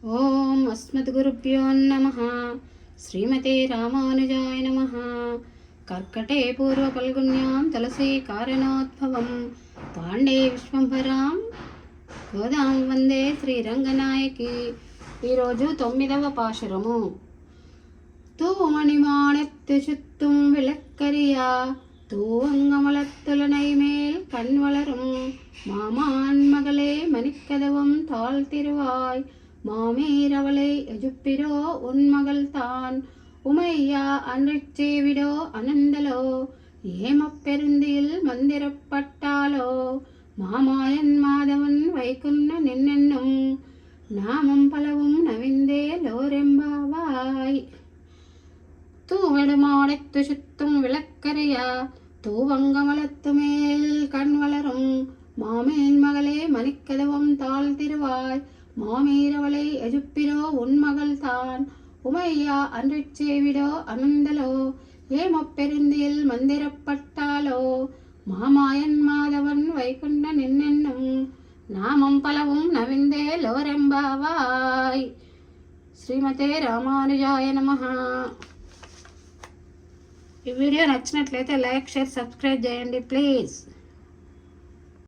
ఓం అస్మద్గురుభ్యో నమః. శ్రీమతే రామానుజాయ నమః. కర్కటే పూర్వపల్గుణ్యాం తులసీ కారణోద్భవం పాండే విశ్వంభరాం గోదాం వందే శ్రీరంగనాయకి. ఈరోజు 9వ పాశురము. தூமணிமானத்து சுத்தும் விளக்கரியா தூவங்கமலத்துலனை மேல் கண் வளரும் மாமான் மகளே மணிக்கதவம் தாழ் திருவாய் மாமேரவளை எஜுப்பிரோ உன் மகள் தான் உமையா அன்றிச்சேவிடோ அனந்தலோ ஏமப்பெருந்தியில் மந்திரப்பட்டாலோ மாமாயன் மாதவன் வைகுன்ன நின்னென்னும் நாமம் பலவும் நவிந்தே லோரெம்பாவாய். தூவெடுமாடைத்து சுத்தும் விளக்கரியா தூவங்கமலத்து மேல் கண் வளரும் மாமேன் மகளே மணிக்கதவம் தாழ் திருவாய் மாமீரவளை எஜுப்பிரோ உன் மகள் தான் உமையா அன்றிச்சேவிடோ அனந்தலோ ஏமப்பெருந்தியில் மந்திரப்பட்டாலோ மாமாயன் மாதவன் வைகுண்ட நின்னென்னும் நாமம் பலவும் நவிந்தே லோரெம்பாவாய். శ్రీమతే రామానుజాయ నమః. ఈ వీడియో నచ్చినట్లయితే లైక్, షేర్, సబ్స్క్రైబ్ చేయండి ప్లీజ్.